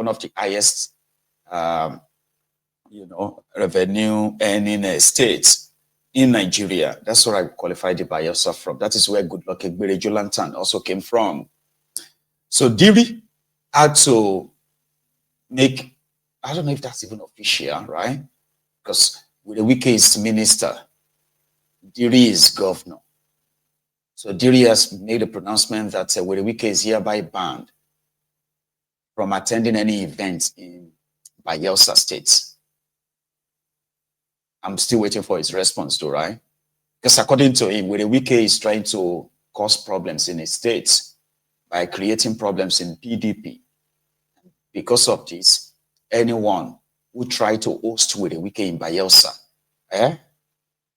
one of the highest, revenue earning states in Nigeria. That's where I qualified the Bayelsa from. That is where Goodluck Egbere Jolantan also came from. So Diri had to make, I don't know if that's even official, right? Because Wike is minister, Diri is governor. So Diri has made a pronouncement that Wike is hereby banned from attending any event in Bayelsa State. I'm still waiting for his response though, right? Because according to him, Wike is trying to cause problems in his state by creating problems in PDP. Because of this, anyone who try to host Wike in Bayelsa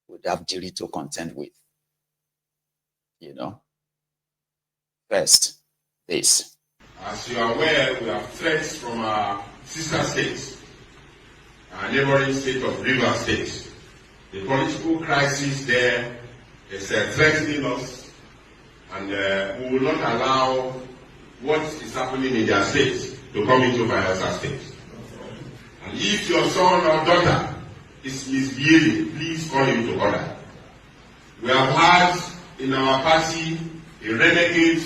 would have Diri to contend with. First, this. As you are aware, we have threats from our sister states, our neighboring state of Rivers State. The political crisis there is threatening us, and we will not allow what is happening in their state to come into Bayelsa State. And if your son or daughter is misbehaving, please call him to order. We have had in our party a renegade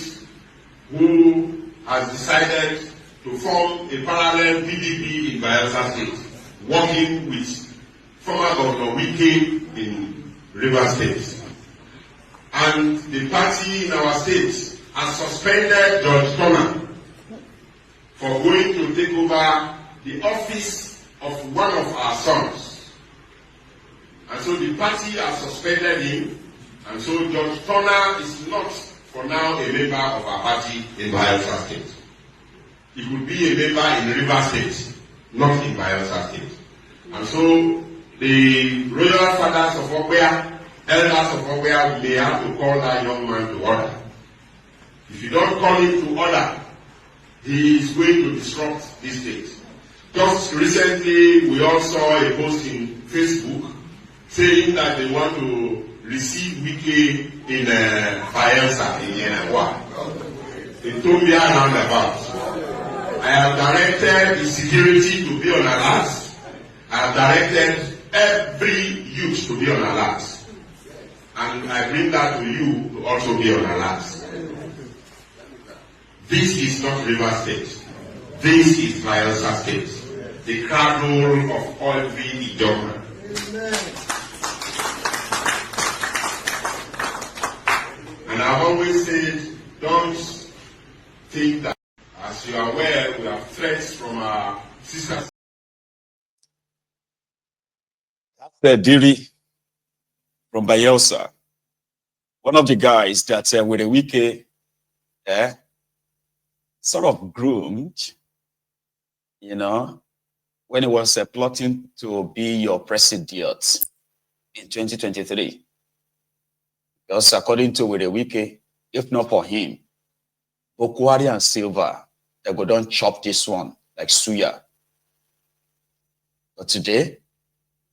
who has decided to form a parallel PDP in Bayelsa State, working with former Governor Wike in Rivers State. And the party in our state has suspended George Turner for going to take over the office of one of our sons. And so the party has suspended him, and so George Turner is not for now a member of our party in Bayelsa State. He could be a member in Rivers State, not in Bayelsa State. And so the royal fathers of Agbor, elders of Agbor, may have to call that young man to order. If you don't call him to order, he is going to disrupt this state. Just recently, we all saw a post in Facebook saying that they want to receive Wike in Bayelsa, in Agbor, in Tombia roundabout. I have directed the security to be on alert. I have directed every youth to be on alert. And I bring that to you to also be on alert. This is not River State. This is Bayelsa State. The cradle of every Ijoma. And I've always said, don't think that, as you are aware, we have threats from our sisters. That's Diri from Bayelsa. One of the guys that with Wike sort of groomed, when he was plotting to be your president in 2023. Because according to Wike, if not for him, Bokwari and Silva, they go down chop this one like suya. But today,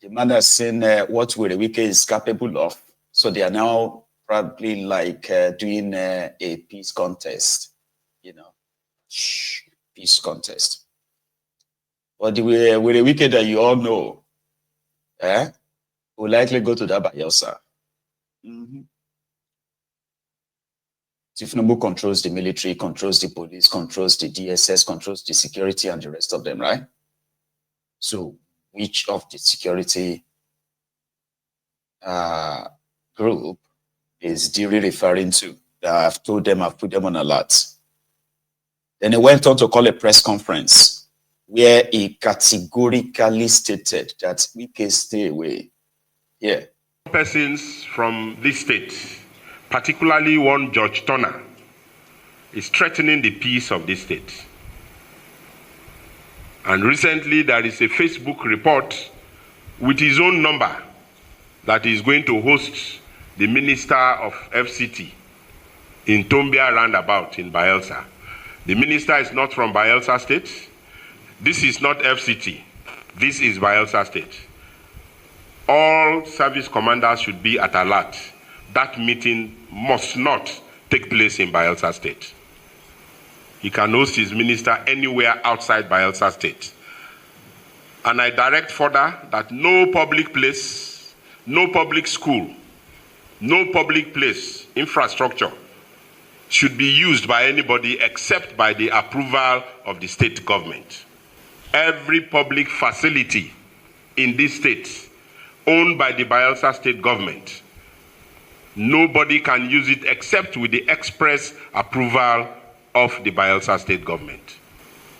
the man has seen what Wike is capable of. So they are now probably like doing a peace contest, peace contest. But the Wike that you all know, will likely go to that Bayelsa. Tifnubu controls the military, controls the police, controls the DSS, controls the security and the rest of them, right? So which of the security group is Diri referring to? I've told them, I've put them on alert. Then he went on to call a press conference where he categorically stated that we can stay away. Yeah. Persons from this state, particularly one George Turner, is threatening the peace of this state. And recently there is a Facebook report with his own number that is going to host the Minister of FCT in Tombia roundabout in Bayelsa. The minister is not from Bayelsa State. This is not FCT. This is Bayelsa State. All service commanders should be at alert. That meeting must not take place in Bayelsa State. he can host his minister anywhere outside Bayelsa State. And I direct further that no public place, no public school, no public place, infrastructure should be used by anybody except by the approval of the state government. Every public facility in this state owned by the Bayelsa state government, nobody can use it except with the express approval of the Bayelsa state government.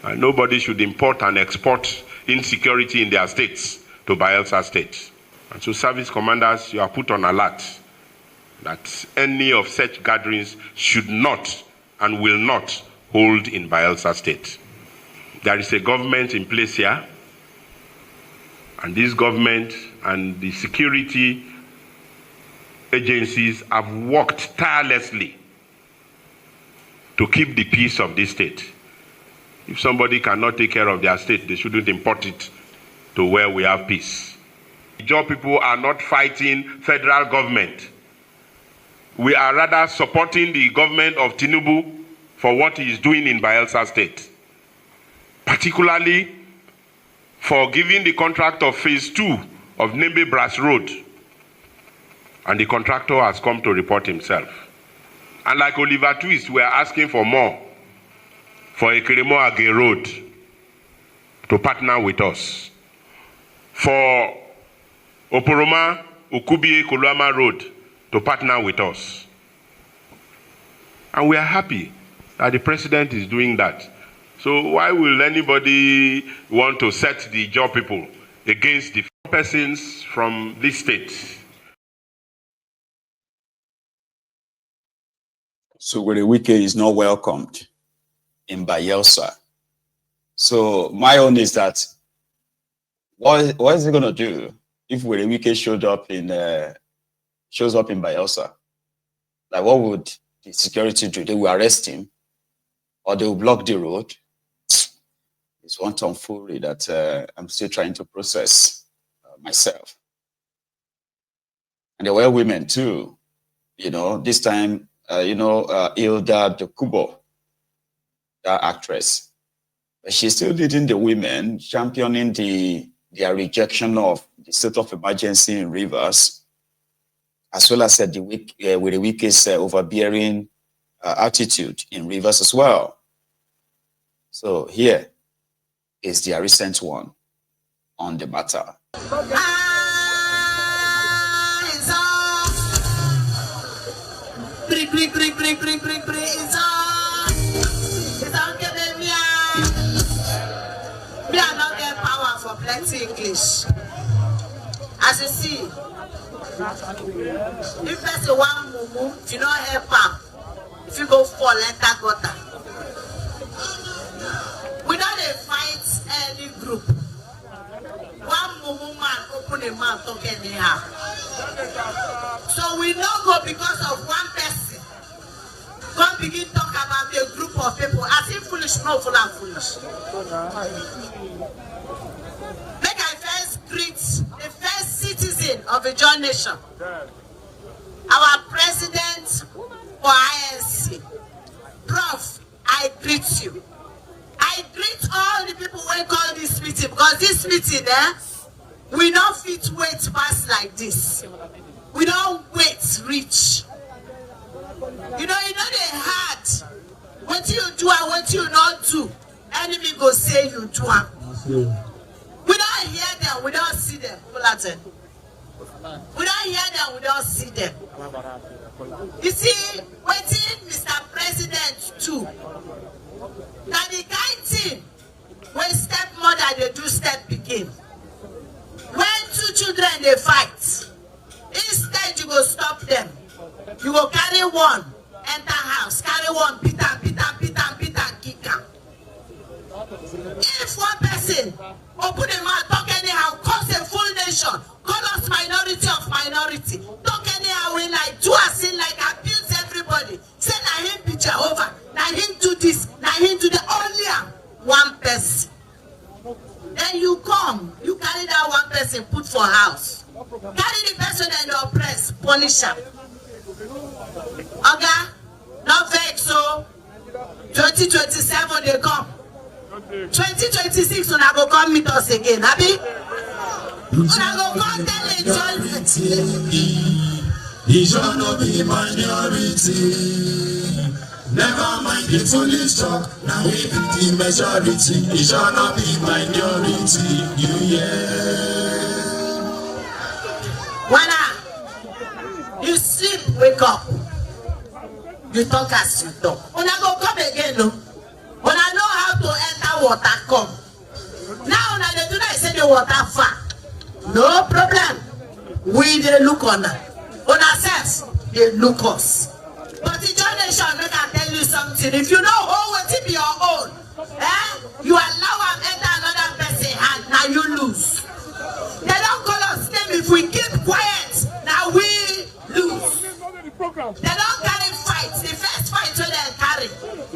And nobody should import and export insecurity in their states to Bayelsa state. And so service commanders, you are put on alert that any of such gatherings should not and will not hold in Bayelsa state. There is a government in place here, and this government and the security agencies have worked tirelessly to keep the peace of this state. If somebody cannot take care of their state, they shouldn't import it to where we have peace. Your people are not fighting federal government. We are rather supporting the government of Tinubu for what he is doing in Bayelsa state, particularly for giving the contract of phase 2 of Nembe Brass Road. And the contractor has come to report himself. And like Oliver Twist, we are asking for more for Ekiremo Age Road to partner with us. For Oporoma Ukubie Koluama Road to partner with us. And we are happy that the president is doing that. So why will anybody want to set the job people against the persons from this state? So Wike is not welcomed in Bayelsa. So my own is that what is he going to do if Wike shows up in Bayelsa? Like, what would the security do? They will arrest him, or they will block the road. It's one tomfoolery that I'm still trying to process myself. And there were women too, you know, this time, Hilda Dokubo, that actress. But she's still leading the women, championing their rejection of the state of emergency in Rivers, as well as with the Wike's overbearing attitude in Rivers as well. So here is their recent one on the matter. We are not getting power for plenty English. As you see, if there's a one mumu, if you don't help them, if you go fall, enter gutter. We don't fight any group. One mumu man open a mouth talk anyhow. So we don't go because of one person. God begin talk about a group of people as if foolish, no full and foolish. Make I first greet the first citizen of a joint nation, our president for INC. Prof, I greet you. I greet all the people who call this meeting, because this meeting we don't fit wait pass like this. We don't wait reach. You know they hard. What you do and what you not do, enemy go say you do. We don't hear them, we don't see them. We don't hear them, we don't see them. You see, waiting Mr. President too. Now the kind thing when stepmother they do step begin. When two children they fight, instead you go stop them. You go carry one, enter house, carry one, beat and kick am. If one person open a mouth, talk anyhow, cause a full nation, call us minority of minority, talk anyhow, we like do as in like abuse everybody. Say na him be Jehovah, na him do this, na him do the only one person. Then you come, you carry that one person, put for house. Carry the person and the oppressed, punish him. Okay? Not vex so. 2027 they come. 2026 una go come meet us again, happy? Una go come tell majority. It shall not be minority. Never mind the foolish talk. Now we be the majority. It shall not be minority. You Wanna you sleep, wake up. You talk as you talk. Una go come again, no? Una know how to enter water, come. Now una they do not say the water far. No problem. We they look on her. On ourselves, they look us. But the generation make I tell you something. If you know what it be your own, you allow them enter another person's hand, now you lose. They don't call us name if we keep quiet, now we lose. They don't carry fights. The first fight when they carry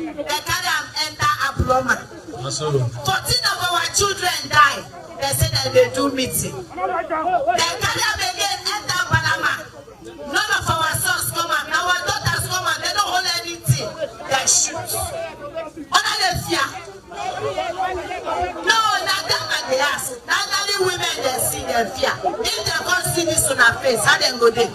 them enter abnormal. 14 of our children die. They say that they do meeting. They carry them again enter Panama. None of our sons come out. Our daughters come out. They don't hold anything. They shoot. Under the fear. No, not them and they ask. Not only women they see their fear. If they can't see this on our face, how they go there?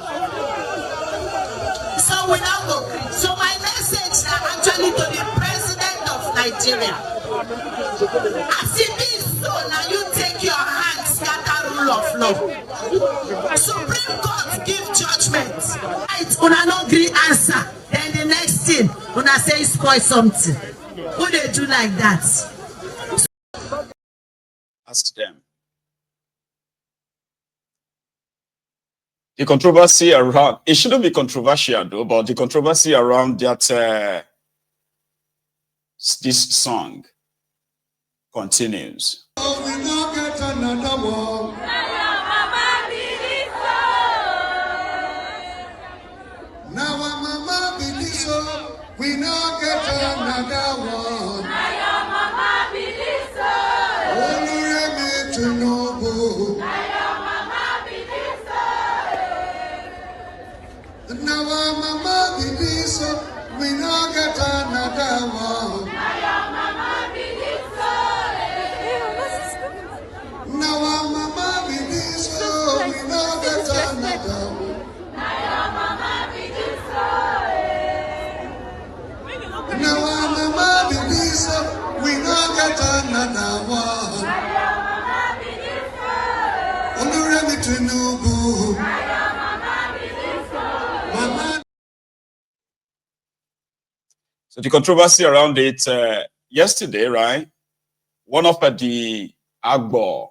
So we now go. So my message is actually to the president of Nigeria. As it is so, now you take your hands, scatter rule of law. Supreme Court give judgment. Right, una no agree answer. Then the next thing, una say spoil something. Who they do like that? Ask them. The controversy around, it shouldn't be controversial though, but the controversy around that this song continues. Oh, we not get another one. Now our mama believe so. We not get another one. Only me to know. Now our mama believe so. We not get another one. Now our mama believe so. We not get another one. Now our mama believe so. We not get another one. Only me to know. So the controversy around it yesterday, right? One of the Agbor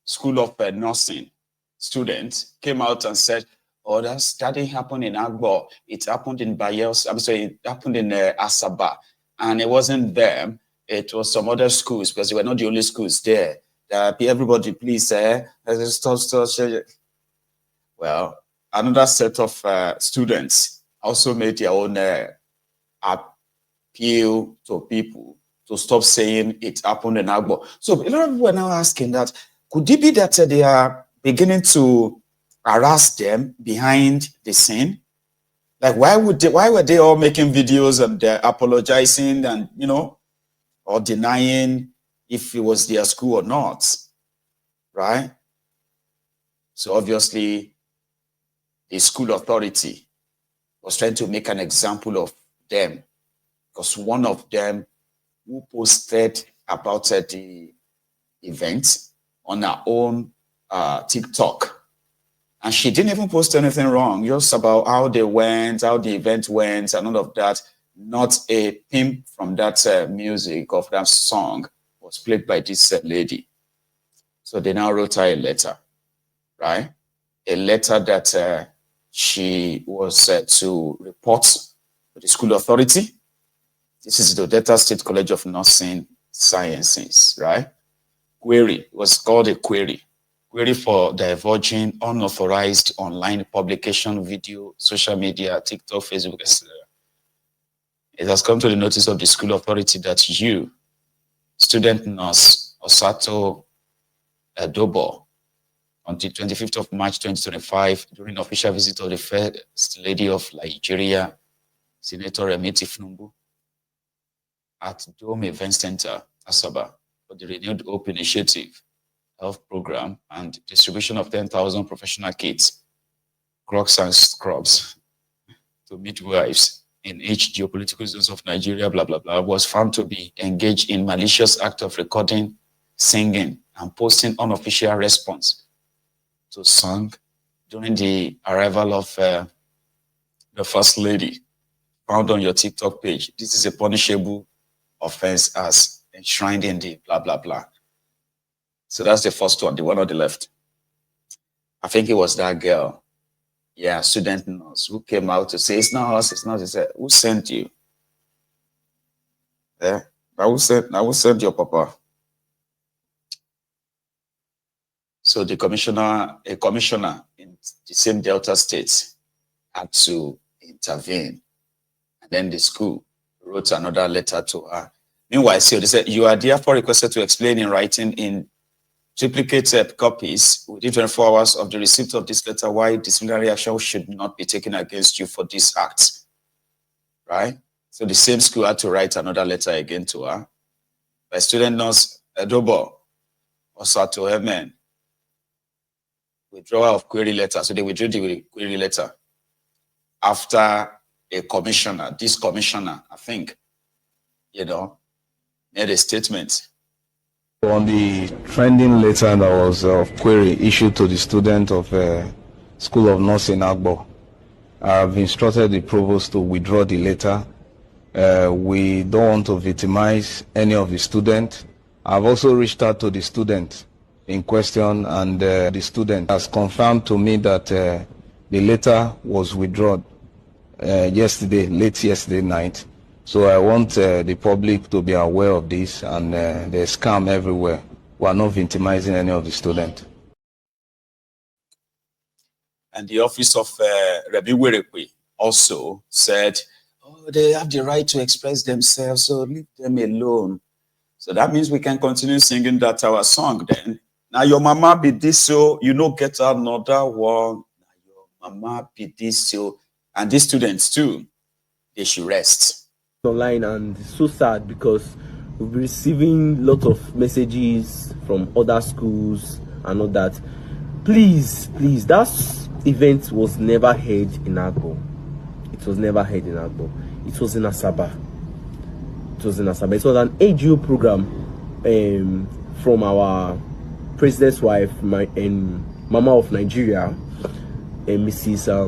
School of Nursing students came out and said, "Oh, that didn't happen in Agbor. It happened in Bayelsa. I'm sorry, it happened in Asaba, and it wasn't them. It was some other schools because they were not the only schools there. Everybody, please, stop. Well, another set of students also made their own appeal to people to stop saying it happened in Agbor. So a lot of people are now asking that, could it be that they are beginning to harass them behind the scene? Like, why were they all making videos and apologizing and, or denying if it was their school or not, right? So obviously, the school authority was trying to make an example of them, because one of them who posted about the event on her own TikTok, and she didn't even post anything wrong, just about how they went, how the event went, and all of that. Not a pimp from that music of that song was played by this lady. So they now wrote her a letter, right? A letter that she was to report to the school authority. This is the Delta State College of Nursing Sciences, right? Query, it was called a query. Query for diverging unauthorized online publication, video, social media, TikTok, Facebook, etc. It has come to the notice of the school authority that you, student nurse Osato Adobo, on the 25th of March 2025, during official visit of the First Lady of Nigeria, Senator Remi Tifnumbu, at Dome Event Center, Asaba, for the Renewed Hope Initiative health program and distribution of 10,000 professional kits, crocs and scrubs to midwives in each geopolitical zones of Nigeria, blah, blah, blah, was found to be engaged in malicious act of recording, singing, and posting unofficial response to song during the arrival of the First Lady, found on your TikTok page. This is a punishable offense as enshrined in the blah, blah, blah. So that's the first one, the one on the left. I think it was that girl, yeah, student nurse, who came out to say, it's not us, it's not. He said, who sent you? Yeah, who sent your papa? So a commissioner in the same Delta state had to intervene. And then the school wrote another letter to her. Meanwhile, so they said, you are therefore requested to explain in writing in triplicate copies within 24 hours of the receipt of this letter why disciplinary action should not be taken against you for this act. Right? So the same school had to write another letter again to her. By student nurse Agbor also to her men. Withdrawal of query letter. So they withdrew the query letter after a commissioner, this commissioner, I think, made a statement. On the trending letter that was of query issued to the student of School of Nursing Agbor, I've instructed the provost to withdraw the letter. We don't want to victimize any of the students. I've also reached out to the student in question, and the student has confirmed to me that the letter was withdrawn late yesterday night. So I want the public to be aware of this, and there's scam everywhere. We are not victimizing any of the students. And the office of Rabbi Werekwe also said, oh, they have the right to express themselves, so leave them alone. So that means we can continue singing that our song then. Now your mama be this, so you know, get another one. Now your mama be this, so, and these students too, they should rest. Online, and it's so sad because we'll be receiving lots of messages from other schools and all that. Please, that event was never held in Agbor. It was never held in Agbor. It was in Asaba. It was an AGO program from our president's wife and Mama of Nigeria, Senator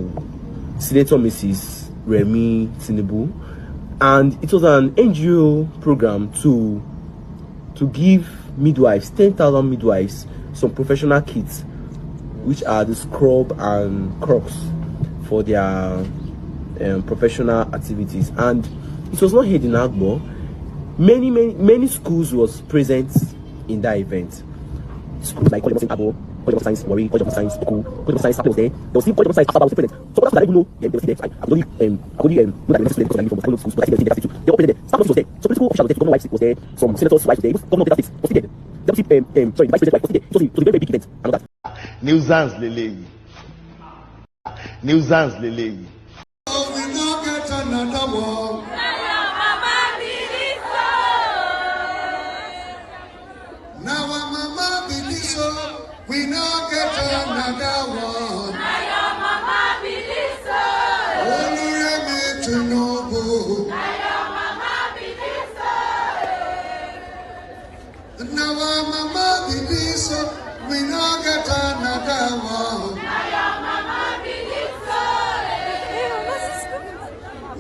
Mrs. Remi Tinubu. And it was an NGO program to give midwives, 10,000 midwives, some professional kits, which are the scrub and crocs for their professional activities. And it was not held in Agbor. Many schools was present in that event. Schools like College of Agbor, College of Science, Warri, College of Science, Oku, College of Science, was there. There was still College of Science, Asaba was present. So that's what I don't know. They were still there. I could only know that the students because I from schools, but I think they were all present there. Staff office was there. Some political officials were there. Governor White was there. Some senators' wives were there. Governor Peter State was still there. The vice president's wife was still there. It was a very big event. And all that. Nuisance Lele. Nuisance Lele. We now get another one. Now our mama believe so. We now get another one. Now your mama believe so. Only me to know. Now your mama believe so. Now our mama believe so. We now get another one. Now your mama believe so.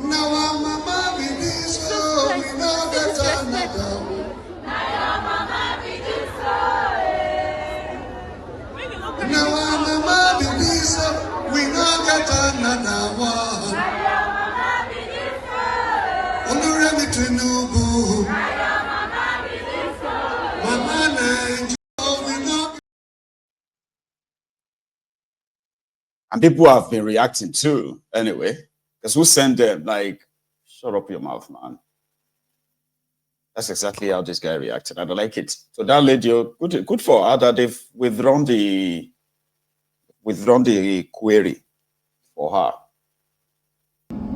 Now our mama believe so. We now get another one. Now your mama believe so. Now our mama believe so. We now get another one. Now your mama believe so. Only me to know. Now your mama believe so. Mama name. And people have been reacting too, anyway, because who sent them? Like, shut up your mouth, man. That's exactly how this guy reacted. I don't like it. So that lady, good for her that they've withdrawn the query for her.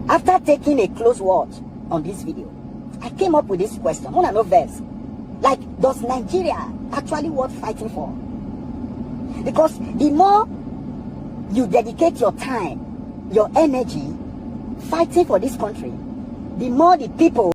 After taking a close watch on this video, I came up with this question. One and no verse. Like, does Nigeria actually worth fighting for? Because the more you dedicate your time, your energy, fighting for this country, the more the people